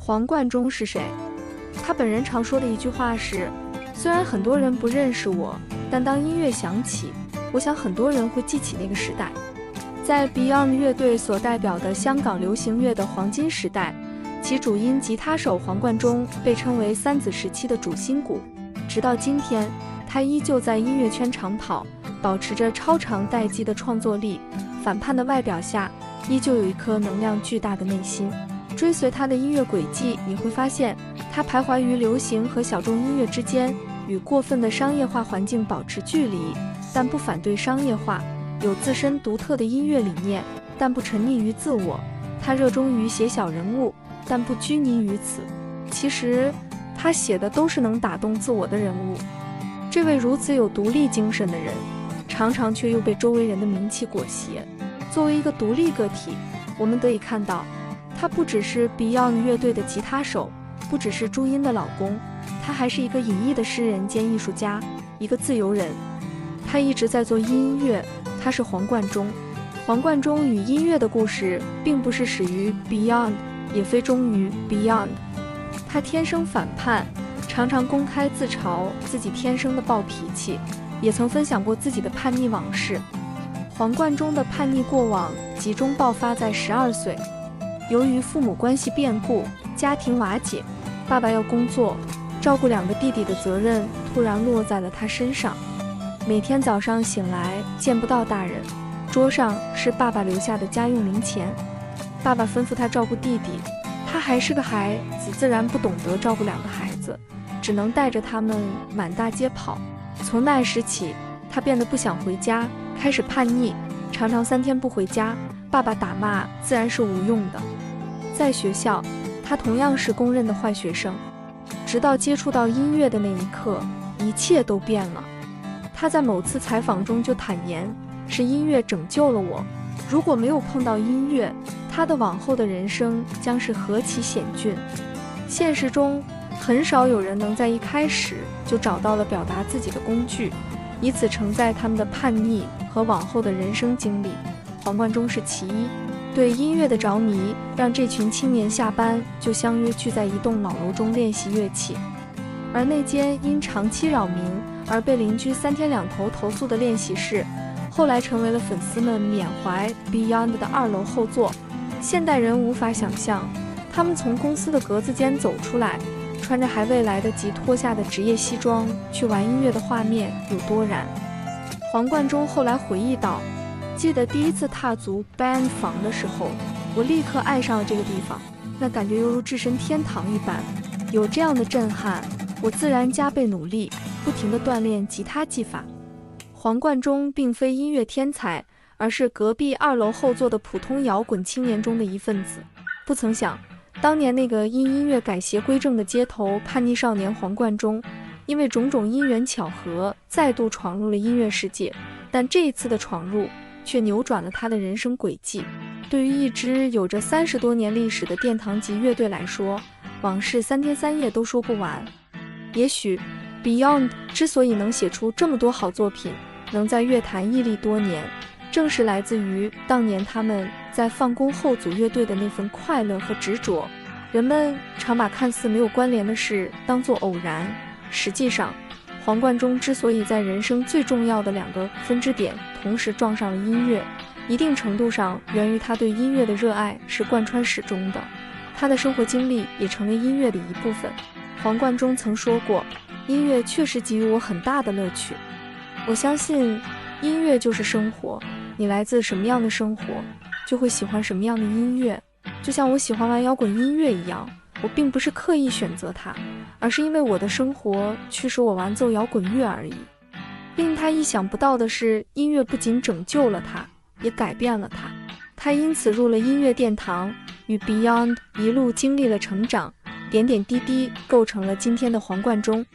黄贯中是谁？他本人常说的一句话是：虽然很多人不认识我，但当音乐响起，我想很多人会记起那个时代。在 Beyond 乐队所代表的香港流行乐的黄金时代，其主音吉他手黄贯中被称为三子时期的主心骨。直到今天，他依旧在音乐圈长跑，保持着超长待机的创作力，反叛的外表下依旧有一颗能量巨大的内心。追随他的音乐轨迹，你会发现他徘徊于流行和小众音乐之间，与过分的商业化环境保持距离，但不反对商业化，有自身独特的音乐理念，但不沉溺于自我。他热衷于写小人物，但不拘泥于此。其实他写的都是能打动自我的人物。这位如此有独立精神的人，常常却又被周围人的名气裹挟。作为一个独立个体，我们得以看到，他不只是 Beyond 乐队的吉他手，不只是朱茵的老公，他还是一个隐逸的诗人兼艺术家，一个自由人。他一直在做音乐，他是黄贯中。黄贯中与音乐的故事并不是始于 Beyond， 也非终于 Beyond。 他天生反叛，常常公开自嘲自己天生的暴脾气，也曾分享过自己的叛逆往事。黄贯中的叛逆过往集中爆发在12岁，由于父母关系变故，家庭瓦解，爸爸要工作，照顾2个弟弟的责任突然落在了他身上。每天早上醒来见不到大人，桌上是爸爸留下的家用零钱。爸爸吩咐他照顾弟弟，他还是个孩子，自然不懂得照顾2个孩子，只能带着他们满大街跑。从那时起，他变得不想回家，开始叛逆，常常3天不回家，爸爸打骂自然是无用的。在学校，他同样是公认的坏学生，直到接触到音乐的那一刻，一切都变了。他在某次采访中就坦言，是音乐拯救了我，如果没有碰到音乐，他的往后的人生将是何其险峻。现实中很少有人能在一开始就找到了表达自己的工具，以此承载他们的叛逆和往后的人生经历。黄贯中是其一。对音乐的着迷让这群青年下班就相约聚在一栋老楼中练习乐器，而那间因长期扰民而被邻居3天2头投诉的练习室，后来成为了粉丝们缅怀 Beyond 的2楼后座。现代人无法想象，他们从公司的格子间走出来，穿着还未来得及脱下的职业西装去玩音乐的画面有多燃。黄贯中后来回忆道，记得第一次踏足 band 房的时候，我立刻爱上了这个地方，那感觉犹如置身天堂一般。有这样的震撼，我自然加倍努力，不停地锻炼吉他技法。黄贯中并非音乐天才，而是隔壁2楼后座的普通摇滚青年中的一份子。不曾想，当年那个因音乐改邪归正的街头叛逆少年黄贯中，因为种种因缘巧合再度闯入了音乐世界，但这一次的闯入却扭转了他的人生轨迹。对于一支有着30多年历史的殿堂级乐队来说，往事3天3夜都说不完。也许 Beyond 之所以能写出这么多好作品，能在乐坛屹立多年，正是来自于当年他们在放工后组乐队的那份快乐和执着。人们常把看似没有关联的事当作偶然，实际上黄贯中之所以在人生最重要的2个分支点同时撞上了音乐，一定程度上源于他对音乐的热爱是贯穿始终的，他的生活经历也成为音乐的一部分。黄贯中曾说过，音乐确实给予我很大的乐趣。我相信音乐就是生活，你来自什么样的生活，就会喜欢什么样的音乐。就像我喜欢玩摇滚音乐一样，我并不是刻意选择它，而是因为我的生活驱使我玩奏摇滚乐而已。令他意想不到的是，音乐不仅拯救了他，也改变了他。他因此入了音乐殿堂，与 Beyond 一路经历了成长，点点滴滴构成了今天的黄贯中。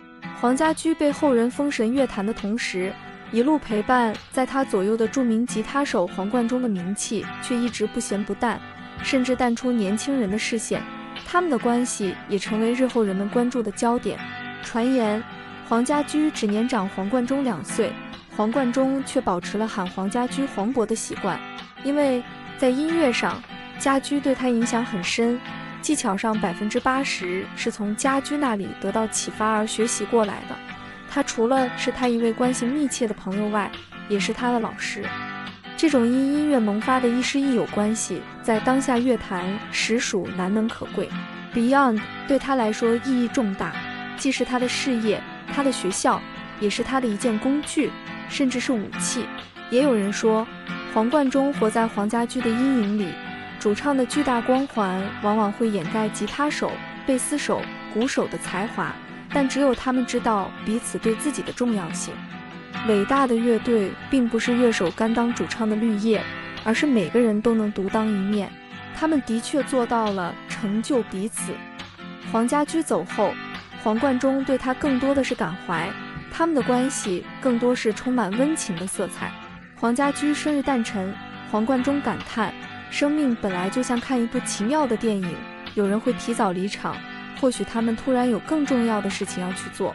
黄家驹被后人封神乐坛的同时，一路陪伴在他左右的著名吉他手黄贯中的名气却一直不咸不淡，甚至淡出年轻人的视线。他们的关系也成为日后人们关注的焦点。传言黄家驹只年长黄贯中2岁，黄贯中却保持了喊黄家驹黄渤的习惯，因为在音乐上，家驹对他影响很深。技巧上80%是从家驹那里得到启发而学习过来的。他除了是他一位关系密切的朋友外，也是他的老师。这种因音乐萌发的亦师亦友关系，在当下乐坛实属难能可贵。Beyond 对他来说意义重大，既是他的事业、他的学校，也是他的一件工具，甚至是武器。也有人说，黄贯中活在黄家驹的阴影里，主唱的巨大光环往往会掩盖吉他手、贝斯手、鼓手的才华，但只有他们知道彼此对自己的重要性。伟大的乐队并不是乐手甘当主唱的绿叶，而是每个人都能独当一面。他们的确做到了成就彼此。黄家驹走后，黄贯中对他更多的是感怀，他们的关系更多是充满温情的色彩。黄家驹生日诞辰，黄贯中感叹，生命本来就像看一部奇妙的电影，有人会提早离场，或许他们突然有更重要的事情要去做。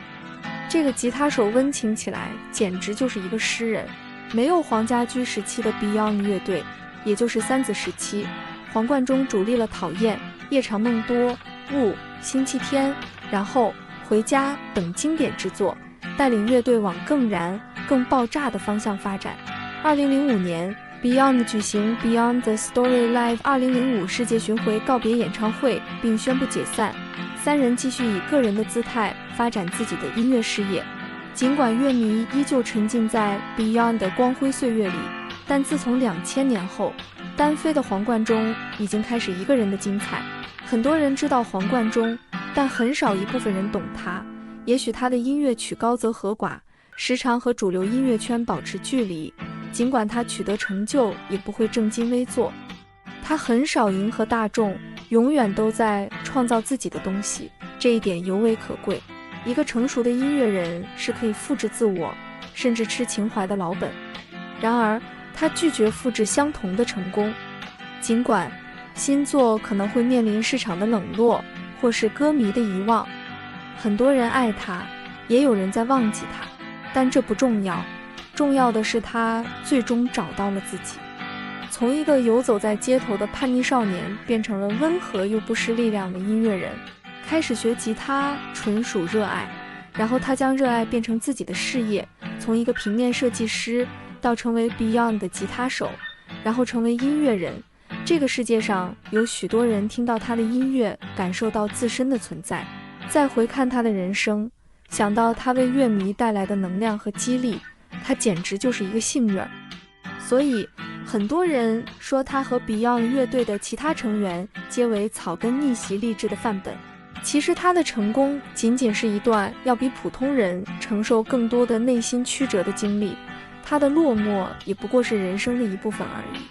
这个吉他手温情起来简直就是一个诗人。没有黄家驹时期的 Beyond 乐队，也就是三子时期，黄贯中主力了讨厌、夜长梦多、雾、星期天，然后回家等经典之作，带领乐队往更燃、更爆炸的方向发展。2005年 Beyond 举行 Beyond the Story Live 2005世界巡回告别演唱会，并宣布解散。三人继续以个人的姿态发展自己的音乐事业。尽管乐迷依旧沉浸在 Beyond 的光辉岁月里，但自从2000年后，单飞的黄贯中已经开始一个人的精彩。很多人知道黄贯中，但很少一部分人懂他。也许他的音乐曲高则和寡，时常和主流音乐圈保持距离，尽管他取得成就，也不会正襟危坐。他很少迎合大众，永远都在创造自己的东西，这一点尤为可贵。一个成熟的音乐人是可以复制自我，甚至吃情怀的老本。然而，他拒绝复制相同的成功。尽管新作可能会面临市场的冷落，或是歌迷的遗忘，很多人爱他，也有人在忘记他，但这不重要。重要的是他最终找到了自己。从一个游走在街头的叛逆少年，变成了温和又不失力量的音乐人。开始学吉他纯属热爱，然后他将热爱变成自己的事业，从一个平面设计师到成为 Beyond 的吉他手，然后成为音乐人。这个世界上有许多人听到他的音乐，感受到自身的存在。再回看他的人生，想到他为乐迷带来的能量和激励，他简直就是一个幸运儿。所以很多人说他和 Beyond 乐队的其他成员皆为草根逆袭励志的范本。其实他的成功仅仅是一段要比普通人承受更多的内心曲折的经历，他的落寞也不过是人生的一部分而已。